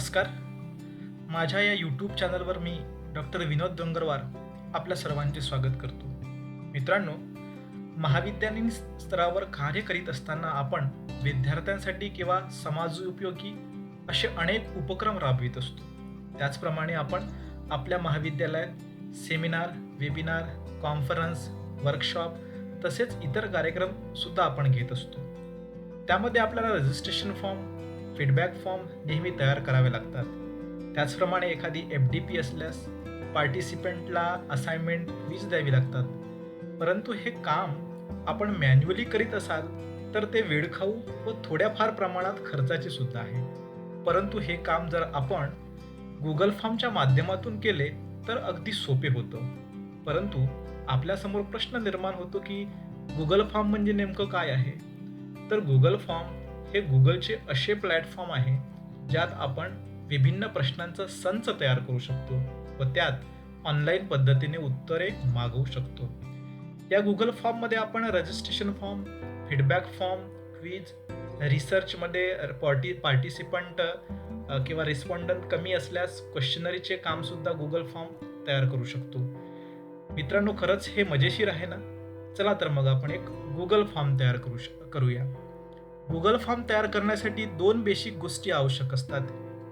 नमस्कार. माझ्या या यूट्यूब चॅनलवर मी डॉक्टर विनोद डोंगरवार आपल्या सर्वांचे स्वागत करतो. मित्रांनो, महाविद्यालयीन स्तरावर कार्य करीत असताना आपण विद्यार्थ्यांसाठी किंवा समाजोपयोगी असे अनेक उपक्रम राबवित असतो. त्याचप्रमाणे आपण आपल्या महाविद्यालयात सेमिनार, वेबिनार, कॉन्फरन्स, वर्कशॉप तसेच इतर कार्यक्रमसुद्धा आपण घेत असतो. त्यामध्ये आपल्याला रजिस्ट्रेशन फॉर्म, फीडबॅक फॉर्म नेहमी तयार करावे लागतात. त्याचप्रमाणे एखादी FDP असल्यास पार्टिसिपंटला असाइनमेंट क्विज द्यावी लागतात. परंतु हे काम आपण मॅन्युअली करीत असाल तर ते वेळखाऊ व थोड्याफार प्रमाणात खर्चाचे सुद्धा आहे. परंतु हे काम जर आपण गुगल फॉर्मच्या माध्यमातून केले तर अगदी सोपे होतं. परंतु आपल्यासमोर प्रश्न निर्माण होतो की गुगल फॉर्म म्हणजे नेमकं काय आहे? तर गुगल फॉर्म हे गुगलचे असे प्लॅटफॉर्म आहे ज्यात आपण विभिन्न प्रश्नांचा संच तयार करू शकतो व त्यात ऑनलाईन पद्धतीने उत्तरे मागवू शकतो. या गुगल फॉर्ममध्ये आपण registration form, feedback form, quiz, रिसर्चमध्ये पार्टिसिपंट किंवा रिस्पॉन्डंट कमी असल्यास क्वेश्चनरीचे कामसुद्धा गुगल फॉर्म तयार करू शकतो. मित्रांनो, खरंच हे मजेशीर आहे ना? चला तर मग आपण एक गुगल फॉर्म तयार करूया. गुगल फॉर्म तयार करण्यासाठी 2 बेसिक गोष्टी आवश्यक असतात.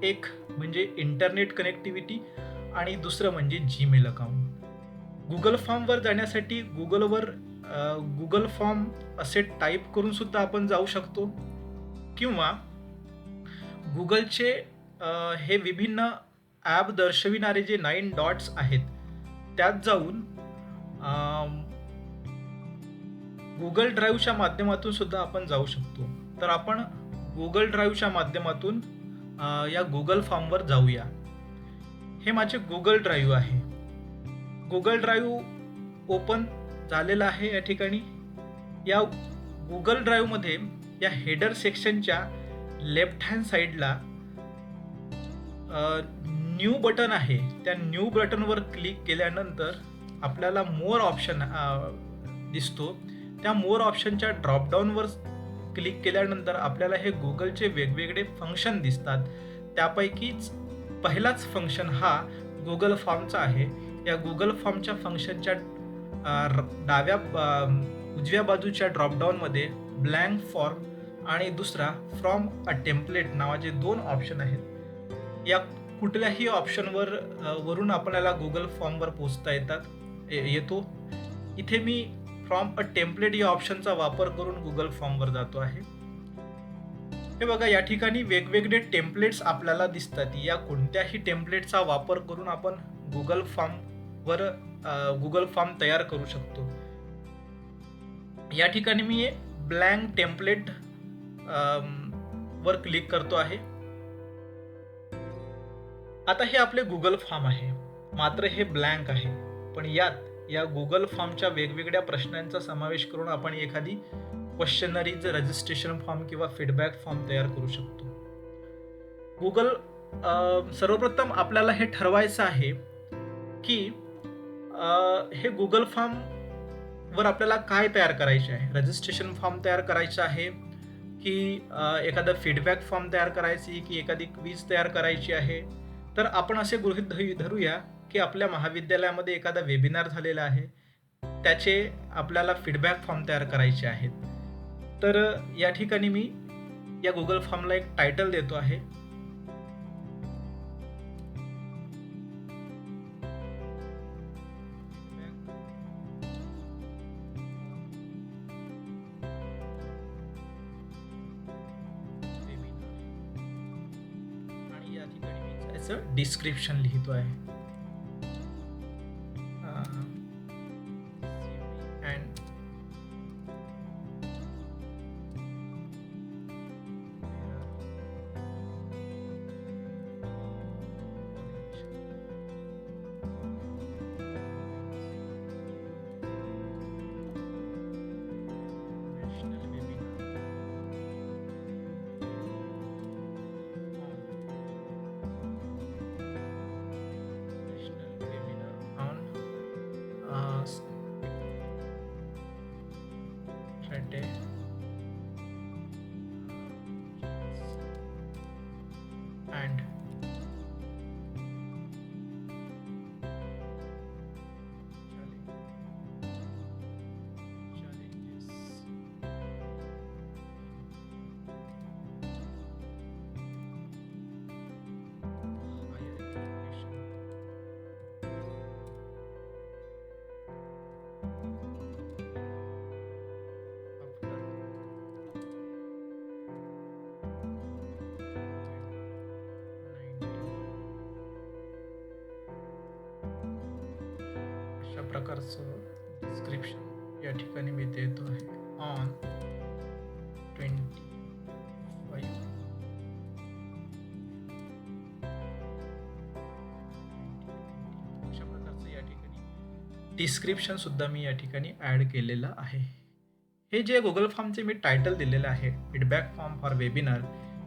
एक म्हणजे इंटरनेट कनेक्टिव्हिटी आणि दुसरं म्हणजे जीमेल अकाउंट. गुगल फॉर्मवर जाण्यासाठी गुगल फॉर्म असे टाईप करून सुद्धा आपण जाऊ शकतो किंवा गुगलचे हे विभिन्न ॲप दर्शविणारे जे 9 डॉट्स आहेत त्यात जाऊन गुगल ड्राईव्हच्या माध्यमातून सुद्धा आपण जाऊ शकतो. तर आपण गुगल ड्राईव्हच्या माध्यमातून या गुगल फॉर्मवर जाऊया. हे माझे गुगल ड्राईव्ह आहे. गुगल ड्राईव्ह ओपन झालेलं आहे या ठिकाणी. या गुगल ड्राईव्हमध्ये या हेडर सेक्शनच्या लेफ्ट हँड साईडला न्यू बटन आहे. त्या न्यू बटनवर क्लिक केल्यानंतर आपल्याला मोर ऑप्शन दिसतो. त्या मोर ऑप्शनच्या ड्रॉपडाऊनवर क्लिक केल्यानंतर आपल्याला हे गुगलचे वेगवेगळे फंक्शन दिसतात. त्यापैकीच पहिलाच फंक्शन हा गुगल फॉर्मचा आहे. या गुगल फॉर्मच्या फंक्शनच्या उजव्या बाजूच्या ड्रॉपडाऊनमध्ये ब्लँक फॉर्म आणि दुसरा फ्रॉम अ टेम्पलेट नावाचे 2 ऑप्शन आहेत. या कुठल्याही ऑप्शनवर वरून आपल्याला गुगल फॉर्मवर पोहोचता येतो. इथे मी फ्रॉम अ टेम्पलेट या ऑप्शनचा वापर करून गुगल फॉर्मवर जातो आहे. हे बघा, या ठिकाणी वेगवेगळे टेम्पलेट्स आपल्याला दिसतात. या कोणत्याही टेम्पलेटचा वापर करून आपण गुगल फॉर्म तयार करू शकतो. या ठिकाणी मी ब्लँक टेम्पलेट वर क्लिक करतो आहे. आता हे आपले गुगल फॉर्म आहे, मात्र हे ब्लँक आहे. पण या गुगल फॉर्मच्या वेगवेगळ्या प्रश्नांचा समावेश करून आपण एखादी क्वेश्चनरीज, रजिस्ट्रेशन फॉर्म किंवा फीडबॅक फॉर्म तयार करू शकतो. सर्वप्रथम आपल्याला हे ठरवायचं आहे की हे गुगल फॉर्मवर आपल्याला काय तयार करायचे आहे. रजिस्ट्रेशन फॉर्म तयार करायचा आहे की एखादा फीडबॅक फॉर्म तयार करायची की एखादी क्विज तयार करायची आहे. तर आपण असे गृहीत धरूया की आपल्या महाविद्यालयामध्ये एखादा वेबिनार झालेला आहे, त्याचे आपल्याला फीडबॅक फॉर्म तयार करायचे आहेत. तर या ठिकाणी मी या गुगल फॉर्मला एक टायटल देतो आहे. आणि या ठिकाणी मी त्याचं डिस्क्रिप्शन लिहितो आहे. Friday and प्रकारचं डिस्क्रिप्शन या ठिकाणी मी देतो आहे. ऑन 25 अशा प्रकारचं या ठिकाणी डिस्क्रिप्शन सुद्धा मी या ठिकाणी ॲड केलेलं आहे. हे जे गुगल फॉर्मचे मी टायटल दिलेलं आहे, फीडबॅक फॉर्म फॉर वेबिनार,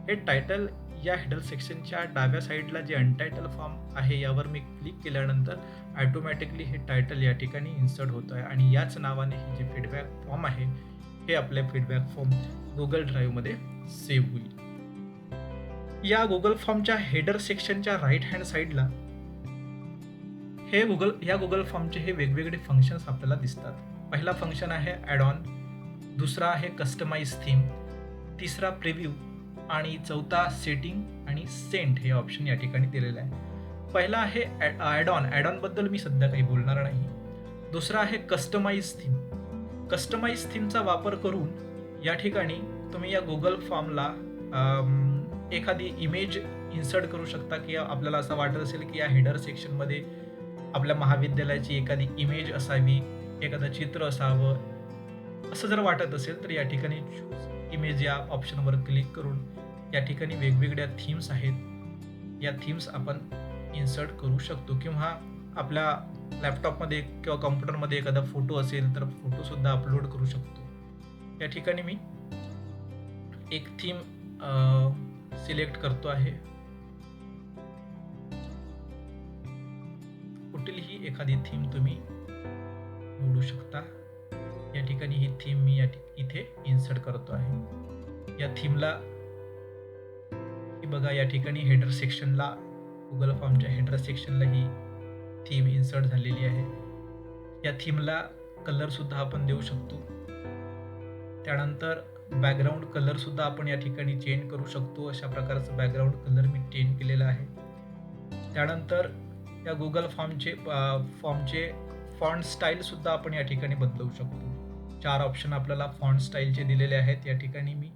हे टायटल या हेडर सेक्शनच्या डाव्या साईडला जे अनटायटल फॉर्म आहे यावर मी क्लिक केल्यानंतर ॲटोमॅटिकली हे टायटल या ठिकाणी इन्सर्ट होतं आहे आणि याच नावाने हे जे फीडबॅक फॉर्म आहे हे आपल्या फीडबॅक फॉर्म गुगल ड्राईव्हमध्ये सेव्ह होईल. या गुगल फॉर्मच्या हेडर सेक्शनच्या राईट हँड साईडला या गुगल फॉर्मचे हे वेगवेगळे फंक्शन्स आपल्याला दिसतात. पहिला फंक्शन आहे ॲड ऑन, दुसरा आहे कस्टमाइज थीम, तिसरा प्रिव्ह्यू आणि चौथा सेटिंग आणि सेंट हे ऑप्शन या ठिकाणी दिलेलं आहे. पहिला आहे ॲड ऑन बद्दल मी सध्या काही बोलणार नाही. दुसरा आहे कस्टमाइज थीम. कस्टमाइज थीमचा वापर करून या ठिकाणी तुम्ही या गुगल फॉर्मला एखादी इमेज इन्सर्ट करू शकता की आपल्याला असं वाटत असेल की या हेडर सेक्शनमध्ये आपल्या महाविद्यालयाची एखादी इमेज असावी, एखादं चित्र असावं, असं जर वाटत असेल तर या ठिकाणी चूज इमेज या ऑप्शनवर क्लिक करून या ठिकाणी वेगवेगळ्या थीम्स आहेत, या थीम्स आपण इन्सर्ट करू शकतो. किंवा आपल्या लॅपटॉपमध्ये किंवा कॉम्प्युटरमध्ये एखादा फोटो असेल तर फोटोसुद्धा अपलोड करू शकतो. या ठिकाणी मी एक थीम सिलेक्ट करतो आहे. कुठलीही एखादी थीम तुम्ही निवडू शकता. या ठिकाणी ही थीम मी इथे इन्सर्ट करतो आहे. या थीमला ही बघा या ठिकाणी हेडर सेक्शनला, गुगल फॉर्मच्या हेडर सेक्शनला ही थीम इन्सर्ट झालेली आहे. या थीमला कलरसुद्धा आपण देऊ शकतो. त्यानंतर बॅकग्राऊंड कलरसुद्धा आपण या ठिकाणी चेंज करू शकतो. अशा प्रकारचं बॅकग्राऊंड कलर मी चेंज केलेला आहे. त्यानंतर या गुगल फॉर्मचे फॉन्ट स्टाईलसुद्धा आपण या ठिकाणी बदलवू शकतो. 4 ऑप्शन आपल्याला फॉन्ट स्टाईलचे दिलेले आहेत. या ठिकाणी मी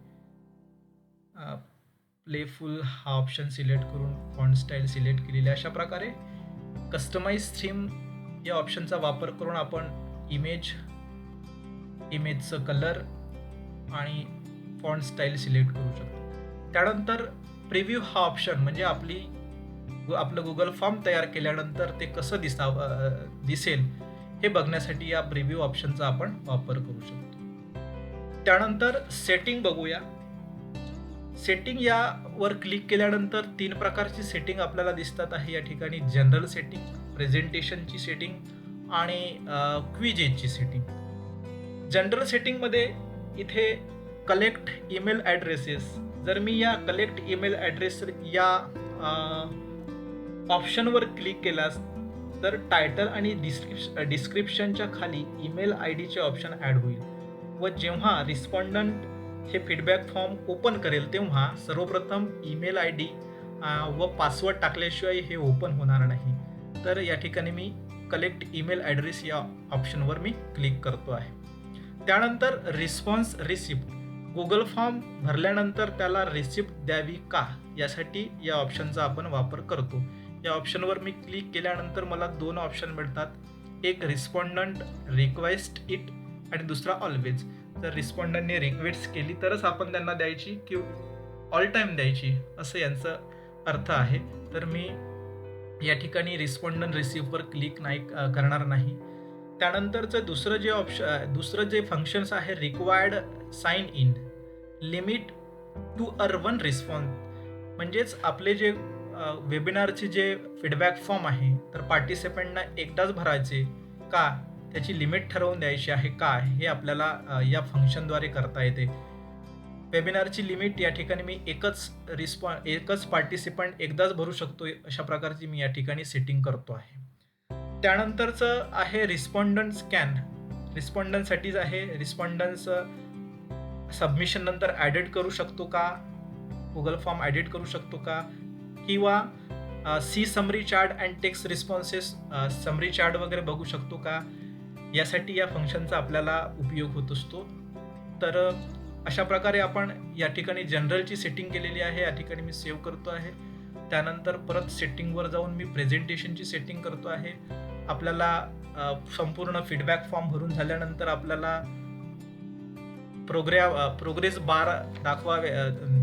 प्लेफुल हा ऑप्शन सिलेक्ट करून फॉन्ट स्टाईल सिलेक्ट केलेली आहे. अशा प्रकारे कस्टमाइज थीम या ऑप्शनचा वापर करून आपण इमेजचं कलर आणि फॉन्ट स्टाईल सिलेक्ट करू शकतो. त्यानंतर प्रिव्ह्यू हा ऑप्शन म्हणजे आपलं गुगल फॉर्म तयार केल्यानंतर ते कसं दिसेल हे बघण्यासाठी या प्रिव्ह्यू ऑप्शनचा आपण वापर करू शकतो. त्यानंतर सेटिंग बघूया. सेटिंग यावर क्लिक केल्यानंतर 3 प्रकारची सेटिंग आपल्याला दिसतात आहे. या ठिकाणी जनरल सेटिंग, प्रेझेंटेशनची सेटिंग आणि क्विजेसची सेटिंग. जनरल सेटिंगमध्ये इथे कलेक्ट ईमेल ॲड्रेसेस, जर मी या कलेक्ट ईमेल ॲड्रेस या ऑप्शनवर क्लिक केल्यास तर टायटल आणि डिस्क्रिप्शनच्या खाली ईमेल आय डीचे ऑप्शन ॲड होईल व जेव्हा रिस्पॉन्डंट हे फीडबॅक फॉर्म ओपन करेल तेव्हा सर्वप्रथम ईमेल आय डी व पासवर्ड टाकल्याशिवाय हे ओपन होणार नाही. तर या ठिकाणी मी कलेक्ट ईमेल ॲड्रेस या ऑप्शनवर मी क्लिक करतो आहे. त्यानंतर रिस्पॉन्स रिसिप्ट, गुगल फॉर्म भरल्यानंतर त्याला रिसिप्ट द्यावी का यासाठी या ऑप्शनचा आपण वापर करतो. या ऑप्शनवर मी क्लिक केल्यानंतर मला 2 ऑप्शन मिळतात. एक रिस्पॉन्डंट रिक्वेस्ट इट आणि दुसरा ऑलवेज. जर रिस्पॉन्डंटने रिक्वेस्ट केली तरच आपण त्यांना द्यायची किंवा ऑल टाईम द्यायची असं यांचं अर्थ आहे. तर मी या ठिकाणी रिस्पॉन्डंट रिसिव्हवर क्लिक करणार नाही. त्यानंतरचं दुसरं जे फंक्शन्स आहे required sign in, limit to 1 response, म्हणजेच आपले जे वेबिनारचे जे फीडबॅक फॉर्म आहे तर पार्टिसिपंटना एकदाच भरायचे का, त्याची लिमिट ठरवून द्यायची आहे का, हे आपल्याला या फंक्शनद्वारे करता येते. वेबिनारची लिमिट या ठिकाणी मी एकच पार्टिसिपंट एकदाच भरू शकतो अशा प्रकारची मी या ठिकाणी सेटिंग करतो आहे. त्यानंतरचं आहे रिस्पॉन्डंट स्कॅन. रिस्पॉन्डंटसाठीच आहे. रिस्पॉन्डंट्स सबमिशन नंतर ॲडिट करू शकतो का, गुगल फॉर्म ॲडिट करू शकतो का, किंवा see summary chart and text responses, summary chart वगैरे बघू शकतो का, यासाठी या फंक्शनचा आपल्याला उपयोग होत असतो. तर अशा प्रकारे आपण या ठिकाणी जनरलची सेटिंग केलेली आहे. या ठिकाणी मी सेव्ह करतो आहे. त्यानंतर परत सेटिंगवर जाऊन मी प्रेझेंटेशनची सेटिंग करतो आहे. आपल्याला संपूर्ण फीडबॅक फॉर्म भरून झाल्यानंतर आपल्याला प्रोग्रेस बार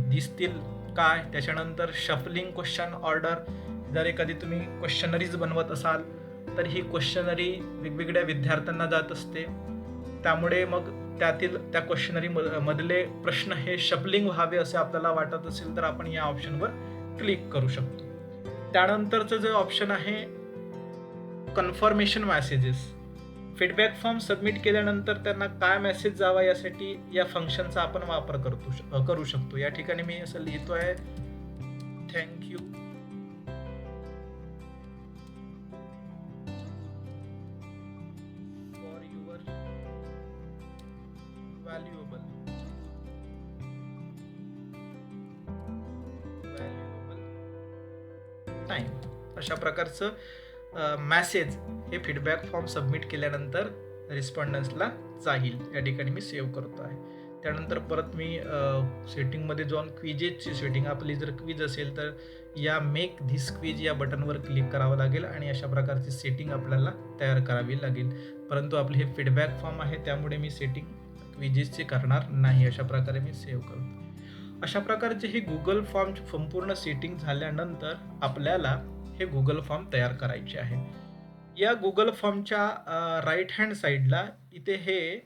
दिसतील काय. त्याच्यानंतर शफलिंग क्वेश्चन ऑर्डर, जर एखादी तुम्ही क्वेश्चनरीज बनवत असाल तर ही क्वेश्चनरी वेगवेगळ्या विद्यार्थ्यांना जात असते. त्यामुळे मग त्या क्वेश्चनरी मधले प्रश्न हे शफलिंग व्हावे असे आपल्याला वाटत असेल तर आपण या ऑप्शनवर क्लिक करू शकतो. त्यानंतरचं जे ऑप्शन आहे confirmation messages. Feedback form submit केल्यानंतर त्यांना काय मेसेज जावा यासाठी या फंक्शनचा आपण वापर करू शकतो. या ठिकाणी मी असं लिहितोय, thank you for your valuable time. अशा प्रकारचं मॅसेज हे फीडबॅक फॉर्म सबमिट केल्यानंतर रिस्पॉन्डन्सला जाईल. या ठिकाणी मी सेव्ह करतो आहे. त्यानंतर परत मी सेटिंगमध्ये जाऊन क्विजेसची सेटिंग, आपली जर क्विज असेल तर या मेक धिस क्विज या बटनवर क्लिक करावं लागेल आणि अशा प्रकारची सेटिंग आपल्याला तयार करावी लागेल. परंतु आपले हे फीडबॅक फॉर्म आहे त्यामुळे मी सेटिंग क्विजेसची करणार नाही. अशा प्रकारे मी सेव्ह करतो. अशा प्रकारचे हे गुगल फॉर्म संपूर्ण सेटिंग झाल्यानंतर आपल्याला हे गुगल फॉर्म तयार करायचे आहे. या गुगल फॉर्मच्या राईट हँड साईडला इथे हे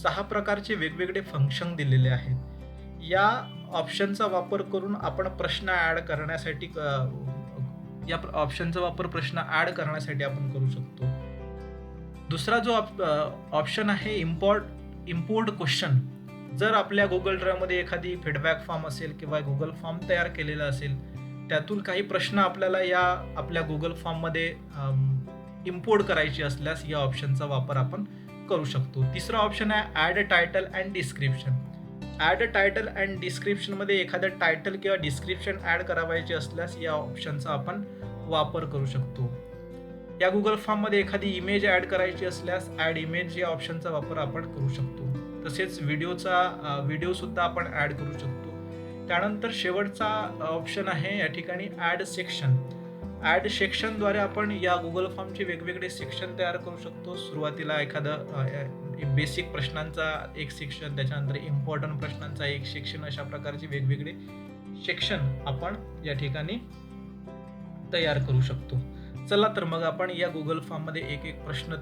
6 प्रकारचे वेगवेगळे फंक्शन दिलेले आहेत. या ऑप्शनचा वापर करून आपण प्रश्न ॲड करण्यासाठी आपण करू शकतो. दुसरा जो ऑप्शन आहे इम्पोर्ट क्वेश्चन. जर आपल्या गुगल ड्राईव्हमध्ये एखादी फीडबॅक फॉर्म असेल किंवा गुगल फॉर्म तयार केलेला असेल, त्यातून काही प्रश्न आपल्याला या आपल्या गुगल फॉर्ममध्ये इम्पोर्ट करायचे असल्यास या ऑप्शनचा वापर आपण करू शकतो. तिसरा ऑप्शन आहे add title and description. Add title and डिस्क्रिप्शनमध्ये एखादं टायटल किंवा डिस्क्रिप्शन ॲड करावायचे असल्यास या ऑप्शनचा आपण वापर करू शकतो. या गुगल फॉर्ममध्ये एखादी इमेज ॲड करायची असल्यास ॲड इमेज या ऑप्शनचा वापर आपण करू शकतो. तसेच व्हिडिओसुद्धा आपण ॲड करू शकतो. त्यानंतर शेवटचा ऑप्शन आहे या ठिकाणी ॲड सेक्शन. ॲड सेक्शनद्वारे आपण या गुगल फॉर्मचे वेगवेगळे सेक्शन तयार करू शकतो. सुरुवातीला एखादं बेसिक प्रश्नांचा एक सेक्शन, त्याच्यानंतर इम्पॉर्टंट प्रश्नांचा एक सेक्शन, अशा प्रकारचे वेगवेगळे सेक्शन आपण या ठिकाणी तयार करू शकतो. चला तर मग आपण या गुगल फॉर्ममध्ये एक एक प्रश्न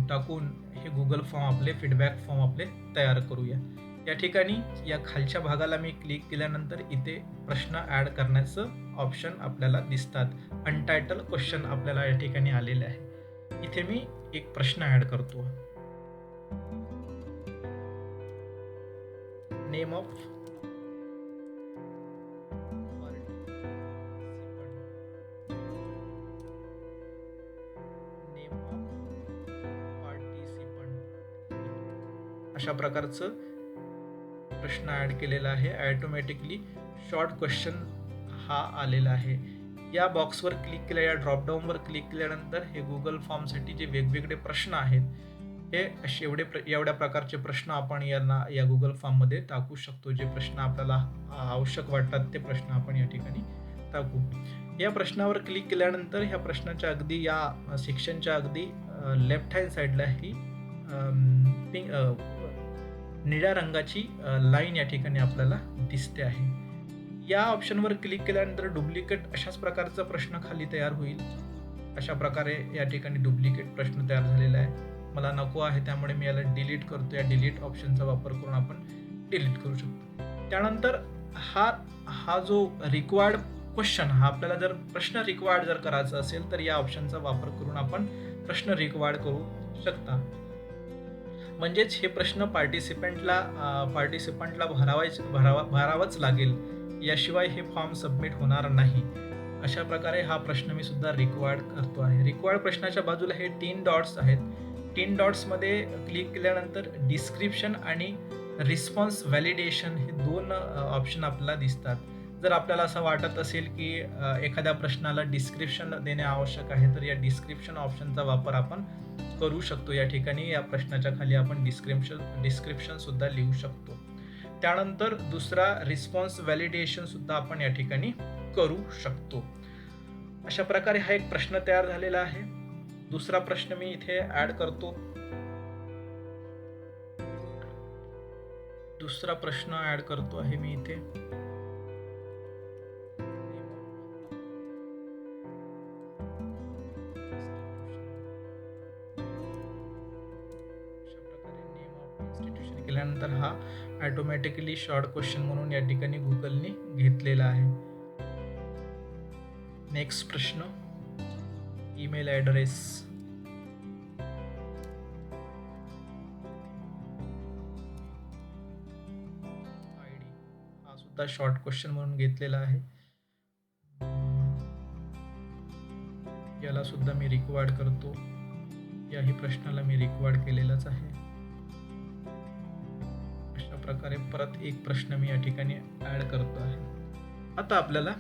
टाकून हे गुगल फॉर्म आपले फीडबॅक फॉर्म आपले तयार करूया. या ठिकाणी या खालच्या भागाला मी क्लिक केल्यानंतर इथे प्रश्न ॲड करण्याचं ऑप्शन आपल्याला दिसतात. अनटायटल क्वेश्चन आपल्याला या ठिकाणी आलेले आहे. इथे मी एक प्रश्न ॲड करतो. नेम ऑफ अशा प्रकारचं प्रश्न ॲड केलेला आहे. ॲटोमॅटिकली शॉर्ट क्वेश्चन हा आलेला आहे. या बॉक्सवर क्लिक केल्या, या ड्रॉपडाऊनवर क्लिक केल्यानंतर हे गुगल फॉर्मसाठी जे वेगवेगळे प्रश्न आहेत हे असे एवढ्या प्रकारचे प्रश्न आपण या गुगल फॉर्ममध्ये टाकू शकतो. जे प्रश्न आपल्याला आवश्यक वाटतात ते प्रश्न आपण या ठिकाणी टाकू. या प्रश्नावर क्लिक केल्यानंतर ह्या प्रश्नाच्या अगदी या सेक्शनच्या अगदी लेफ्ट हँड साईडला ही निळ्या रंगाची लाईन या ठिकाणी आपल्याला दिसते आहे. या ऑप्शनवर क्लिक केल्यानंतर डुप्लिकेट अशाच प्रकारचा प्रश्न खाली तयार होईल. अशा प्रकारे या ठिकाणी डुप्लिकेट प्रश्न तयार झालेला आहे. मला नको आहे त्यामुळे मी याला डिलीट करतो. या डिलीट ऑप्शनचा वापर करून आपण डिलीट करू शकतो. त्यानंतर हा जो रिक्वायर्ड क्वेश्चन, हा आपल्याला जर प्रश्न रिक्वायर्ड जर करायचा असेल तर या ऑप्शनचा वापर करून आपण प्रश्न रिक्वायर्ड करू शकता. म्हणजेच हे प्रश्न पार्टिसिपंटला भरावाच लागेल, याशिवाय हे फॉर्म सबमिट होणार नाही. अशा प्रकारे हा प्रश्न मी सुद्धा रिक्वायर्ड करतो आहे. रिक्वायर्ड प्रश्नाच्या बाजूला हे 3 डॉट्स आहेत. 3 डॉट्समध्ये क्लिक केल्यानंतर डिस्क्रिप्शन आणि रिस्पॉन्स व्हॅलिडेशन हे 2 ऑप्शन आपल्याला दिसतात. जर आपल्याला असं वाटत असेल की एखाद्या प्रश्नाला डिस्क्रिप्शन देणे आवश्यक आहे तर या डिस्क्रिप्शन ऑप्शनचा वापर आपण करू शकतो. या ठिकाणी या प्रश्नाच्या खाली आपण डिस्क्रिप्शन सुद्धा लिहू शकतो. त्यानंतर दुसरा रिस्पॉन्स व्हॅलिडेशन सुद्धा आपण या ठिकाणी करू शकतो. अशा प्रकारे हा एक प्रश्न तयार झालेला आहे. दुसरा प्रश्न मी इथे ऍड करतो. दुसरा प्रश्न ऍड करतो आहे मी इथे. इन्स्टिट्यूशन केल्यानंतर हा ऑटोमॅटिकली शॉर्ट क्वेश्चन म्हणून या ठिकाणी गुगलने घेतलेला आहे. नेक्स्ट प्रश्न, ईमेल ॲड्रेस. आयडी हा सुद्धा शॉर्ट क्वेश्चन म्हणून घेतलेला आहे. याला सुद्धा मी रिक्वायर्ड करतो. याही प्रश्नाला मी रिक्वायर्ड केलेलाच आहे. अशा प्रकारे परत एक प्रश्न मी या ठिकाणी ऍड करतो आहे. आता आपल्याला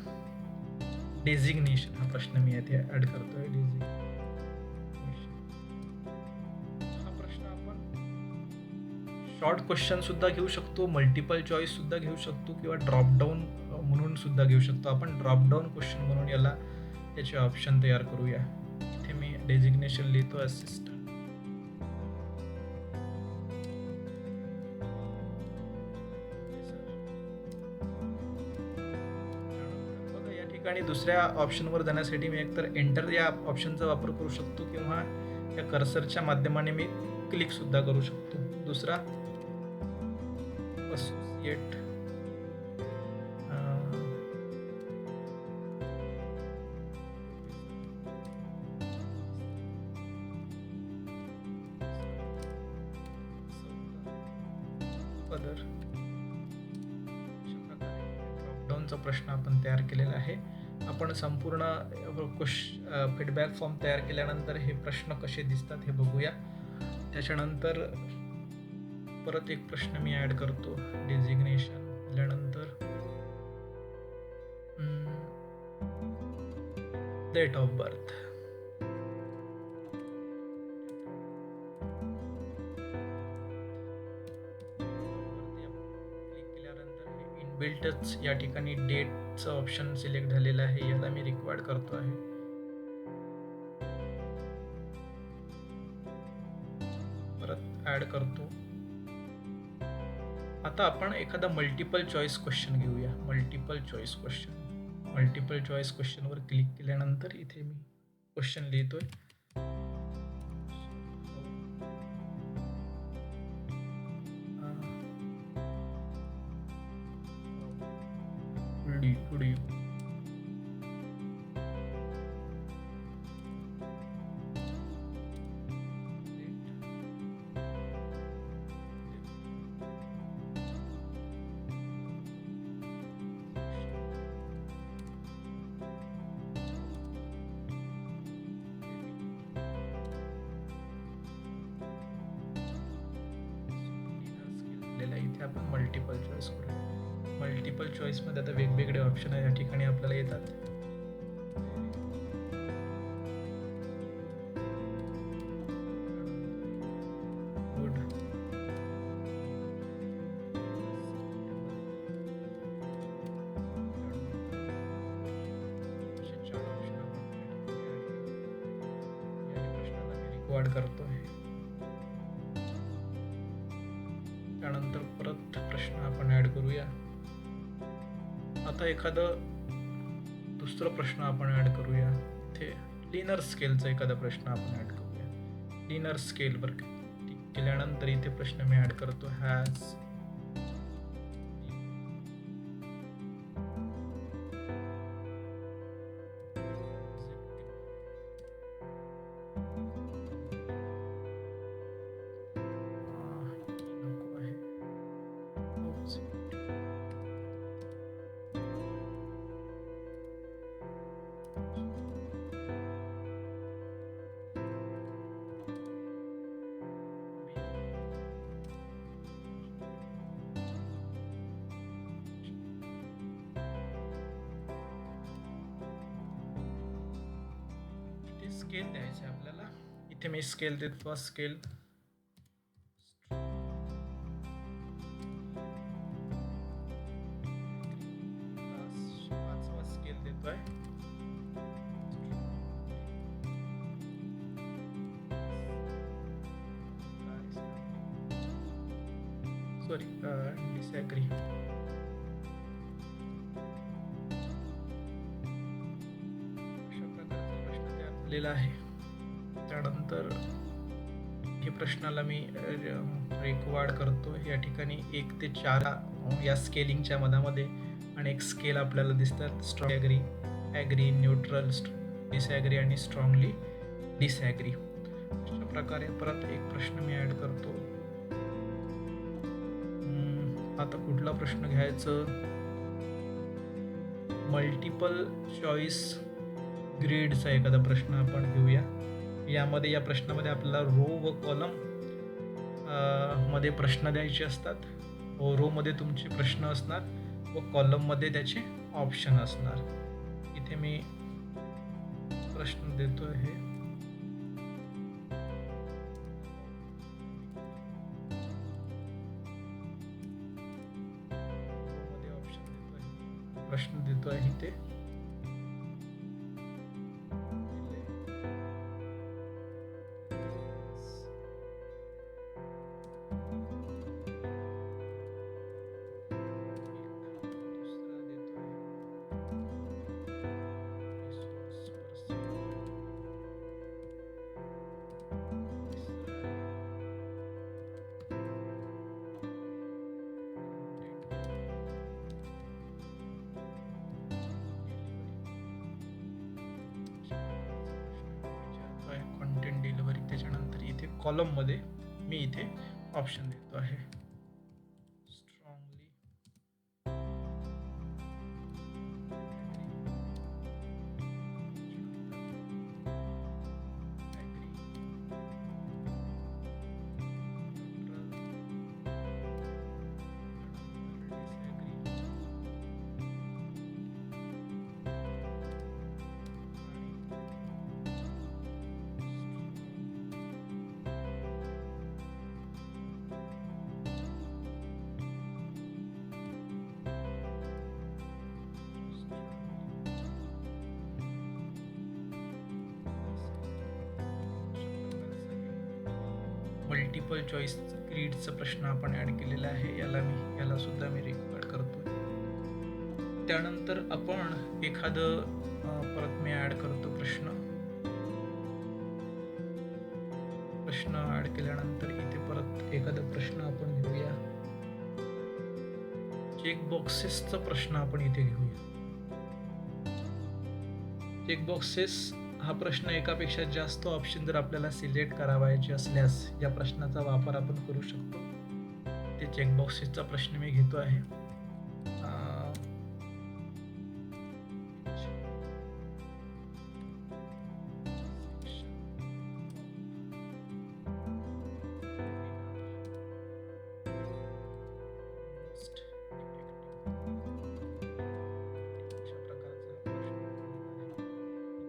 डेझिग्नेशन हा प्रश्न मी येथे ऍड करतोय. हा प्रश्न आपण शॉर्ट क्वेश्चन सुद्धा घेऊ शकतो, मल्टिपल चॉईस सुद्धा घेऊ शकतो किंवा ड्रॉपडाऊन म्हणून सुद्धा घेऊ शकतो. आपण ड्रॉपडाऊन क्वेश्चन म्हणून याला याचे ऑप्शन तयार करूया. इथे मी डेझिग्नेशन लिहितो असिस्टंट. या ठिकाणी दुसऱ्या ऑप्शनवर जाण्यासाठी मी एकतर एंटर या ऑप्शनचा वापर करू शकतो किंवा या कर्सरच्या माध्यमाने मी क्लिक सुद्धा करू शकतो. दुसरा असोसिएट पदर. ड्रॉपडाऊनचा प्रश्न आपण तयार केलेला आहे. आपण संपूर्ण फीडबॅक फॉर्म तयार केल्यानंतर हे प्रश्न कसे दिसतात हे बघूया. त्याच्यानंतर परत एक प्रश्न मी ऍड करतो. डेझिग्नेशन दिल्यानंतर डेट ऑफ बर्थ. इनबिल्टच या ठिकाणी डेटचं ऑप्शन सिलेक्ट झालेलं आहे. याला मी रिक्वायर्ड करतो आहे. परत ऍड करतो. आता आपण एखादा मल्टिपल चॉईस क्वेश्चन घेऊया. मल्टिपल चॉईस क्वेश्चनवर क्लिक केल्यानंतर इथे मी क्वेश्चन लिहितोय. इथे आपण मल्टिपल चॉईस करू. मल्टिपल चॉईसमध्ये आता वेगवेगळे ऑप्शन या ठिकाणी आपल्याला येतात. गुड. रिक्वायर्ड करतो आहे. त्यानंतर परत प्रश्न आपण ऍड करूया. आता एखादं दुसरं प्रश्न आपण ऍड करूया. इथे लिनर स्केलचा एखादा प्रश्न आपण ऍड करूया. लिनर स्केलवर क्लिक केल्यानंतर इथे प्रश्न मी ऍड करतो. हॅज स्केल द्यायचे आपल्याला. इथे मी स्केल देतो. स्केल स्केल देतोय. Sorry, disagree. अशा प्रकारचा प्रश्न तयार झालेला आहे. त्यानंतर हे प्रश्नाला मी रेकॉर्ड करतो. या ठिकाणी 1 ते 4 या स्केलिंगच्या मधामध्ये अनेक स्केल आपल्याला दिसतात. Strong agree, agree, neutral, disagree आणि स्ट्रॉंगली डिसॲग्री. अशा प्रकारे परत एक प्रश्न मी ॲड करतो. आता कुठला प्रश्न घ्यायचं? मल्टिपल चॉईस ग्रेडचा एखादा प्रश्न आपण घेऊया. यामध्ये या प्रश्नामध्ये आपल्याला रो व कॉलम मध्ये प्रश्न द्यायचे असतात. रोमध्ये तुमचे प्रश्न असणार व कॉलममध्ये त्याचे ऑप्शन असणार. इथे मी प्रश्न देतो आहे. प्रश्न देतो आहे इथे. Content delivery. त्याच्यानंतर इथे कॉलममध्ये मी इथे ऑप्शन देतो आहे. स्ट्रॉंगली मल्टिपल चॉईस ग्रीडचा प्रश्न आपण ॲड केलेला आहे. याला सुद्धा मी रेकॉर्ड करतो. त्यानंतर आपण एखादं परत मी ॲड करतो प्रश्न ॲड केल्यानंतर इथे परत एखादा प्रश्न आपण घेऊया. चेकबॉक्सेसचा प्रश्न आपण इथे घेऊया. चेकबॉक्सेस हा प्रश्न एकापेक्षा जास्त ऑप्शन जर आपल्याला सिलेक्ट करावायचे असल्यास या प्रश्नाचा वापर आपण करू शकतो. ते चेकबॉक्सेसचा प्रश्न मी घेतो आहे.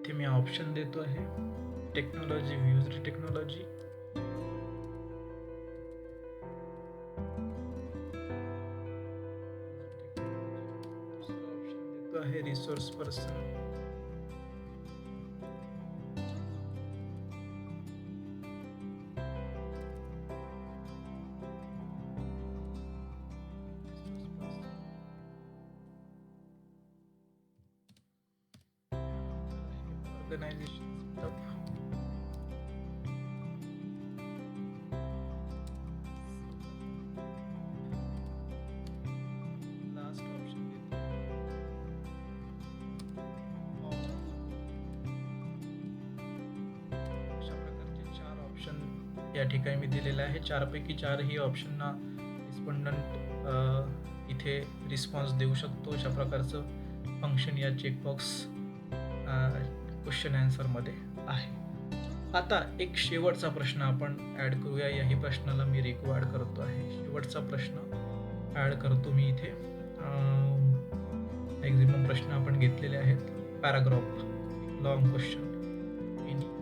इथे मी ऑप्शन देतो आहे. टेक्नॉलॉजी, व्ह्यूज टेक्नॉलॉजी, दुसरा ऑप्शन देतो आहे resource person, organisation setup, last option देतो. अशा प्रकारचे 4 ऑप्शन या ठिकाणी मी दिलेले आहे. 4 पैकी 4ही ऑप्शनना रिस्पॉन्डंट इथे रिस्पॉन्स देऊ शकतो. अशा प्रकारचं फंक्शन या चेकबॉक्स क्वेश्चन आन्सरमध्ये आहे. आता एक शेवटचा प्रश्न आपण ॲड करूया. याही प्रश्नाला मी रेकॉर्ड करतो आहे. शेवटचा प्रश्न ॲड करतो मी इथे. मॅक्झिमम प्रश्न आपण घेतलेले आहेत. पॅराग्राफ, लॉंग क्वेश्चन, एनी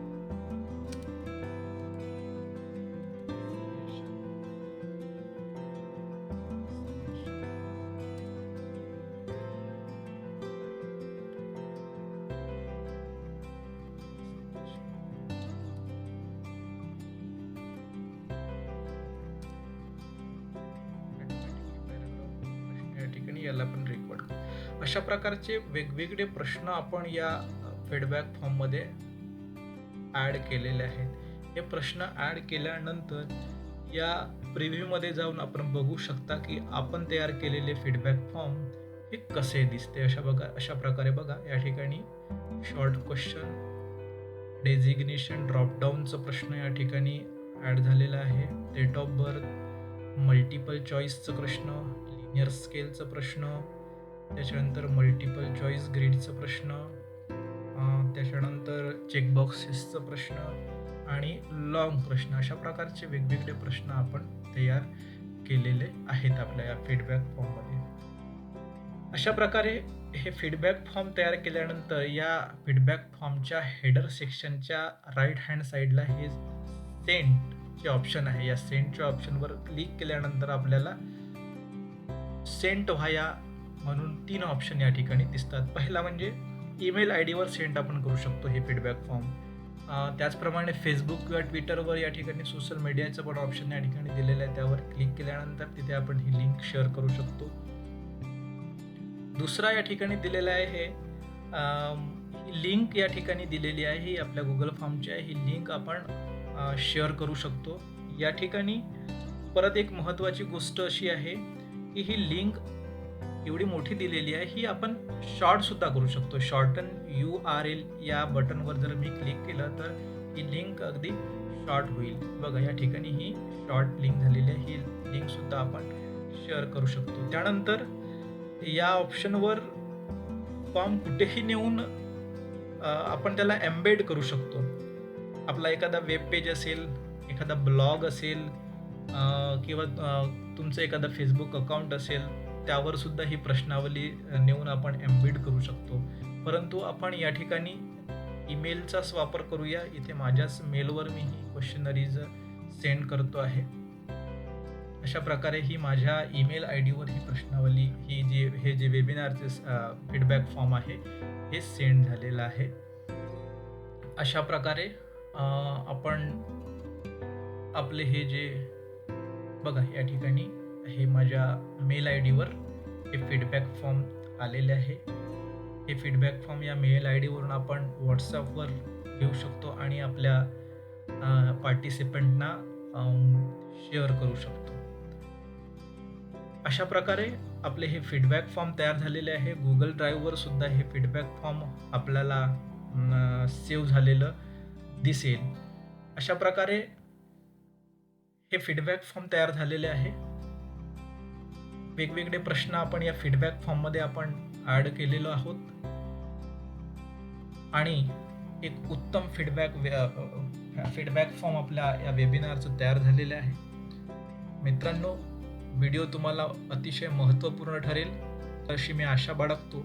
याला पण रेकॉर्ड करू. अशा प्रकारचे वेगवेगळे प्रश्न आपण या फीडबॅक फॉर्ममध्ये ॲड केलेले आहेत. हे प्रश्न ॲड केल्यानंतर या प्रिव्ह्यूमध्ये जाऊन आपण बघू शकता की आपण तयार केलेले फीडबॅक फॉर्म हे कसे दिसते. अशा प्रकारे बघा, या ठिकाणी शॉर्ट क्वेश्चन, डेझिग्नेशन, ड्रॉपडाऊनचा प्रश्न या ठिकाणी ॲड झालेला आहे. डेट ऑफ बर्थ, मल्टिपल चॉईसचा प्रश्न, लिनियर स्केलचा प्रश्न, त्याच्यानंतर मल्टिपल चॉईस ग्रीडचा प्रश्न, त्याच्यानंतर चेकबॉक्सेसचा प्रश्न आणि लाँग प्रश्न. अशा प्रकारचे वेगवेगळे प्रश्न आपण तयार केलेले आहेत आपल्या या फीडबॅक फॉर्ममध्ये. अशा प्रकारे हे फीडबॅक फॉर्म तयार केल्यानंतर या फीडबॅक फॉर्मच्या हेडर सेक्शनच्या राईट हँड साईडला हे सेंडचे ऑप्शन आहे. या सेंडच्या ऑप्शनवर क्लिक केल्यानंतर आपल्याला सेंट व्हाया म्हणून 3 ऑप्शन या ठिकाणी दिसतात. पहिला म्हणजे ईमेल आयडीवर सेंड आपण करू शकतो हे फीडबॅक फॉर्म. त्याचप्रमाणे फेसबुक किंवा ट्विटरवर या ठिकाणी सोशल मीडियाचं पण ऑप्शन या ठिकाणी दिलेलं आहे. त्यावर क्लिक केल्यानंतर तिथे आपण ही लिंक शेअर करू शकतो. दुसरा या ठिकाणी दिलेला आहे ही लिंक या ठिकाणी दिलेली आहे, ही आपल्या गुगल फॉर्मची आहे. ही लिंक आपण शेअर करू शकतो. या ठिकाणी परत एक महत्त्वाची गोष्ट अशी आहे की ही लिंक एवढी मोठी दिलेली आहे, ही आपण शॉर्टसुद्धा करू शकतो. शॉर्टन URL या बटनवर जर मी क्लिक केलं तर ही लिंक अगदी शॉर्ट होईल. बघा, या ठिकाणी ही शॉर्ट लिंक झालेली आहे. ही लिंकसुद्धा आपण शेअर करू शकतो. त्यानंतर या ऑप्शनवर फॉर्म कुठेही नेऊन आपण त्याला एम्बेड करू शकतो. आपला एखादा वेब पेज असेल, एखादा ब्लॉग असेल किंवा तुमचं एखादा फेसबुक अकाउंट असेल, त्यावर सुद्धा ही प्रश्नावली नेऊन आपण एम्बेड करू शकतो. परंतु आपण या ठिकाणी ईमेलचाच वापर करूया. इथे माझ्याच मेलवर मी ही क्वेश्चनरीज सेंड करतो आहे. अशा प्रकारे ही माझ्या ईमेल आयडीवर ही प्रश्नावली, हे जे वेबिनारचे फीडबॅक फॉर्म आहे हे सेंड झालेलं आहे. अशा प्रकारे आपण आपले हे जे बघा, या ठिकाणी हे माझ्या मेल आयडीवर हे फीडबॅक फॉर्म आलेले आहे. हे फीडबॅक फॉर्म या मेल आयडीवरून आपण व्हॉट्सॲपवर घेऊ शकतो आणि आपल्या पार्टिसिपंटना शेअर करू शकतो. अशा प्रकारे आपले हे फीडबॅक फॉर्म तयार झालेले आहे. गुगल ड्राईव्हवर सुद्धा हे फीडबॅक फॉर्म आपल्याला सेव्ह झालेलं दिसेल. अशा प्रकारे हे फीडबॅक फॉर्म तयार झालेले आहे. वेगवेगळे प्रश्न आपण या फीडबॅक फॉर्ममध्ये आपण ॲड केलेलो आहोत आणि एक उत्तम फीडबॅक फॉर्म आपल्या या वेबिनारचं तयार झालेलं आहे. मित्रांनो, व्हिडिओ तुम्हाला अतिशय महत्त्वपूर्ण ठरेल अशी मी आशा बाळगतो.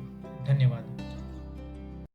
धन्यवाद.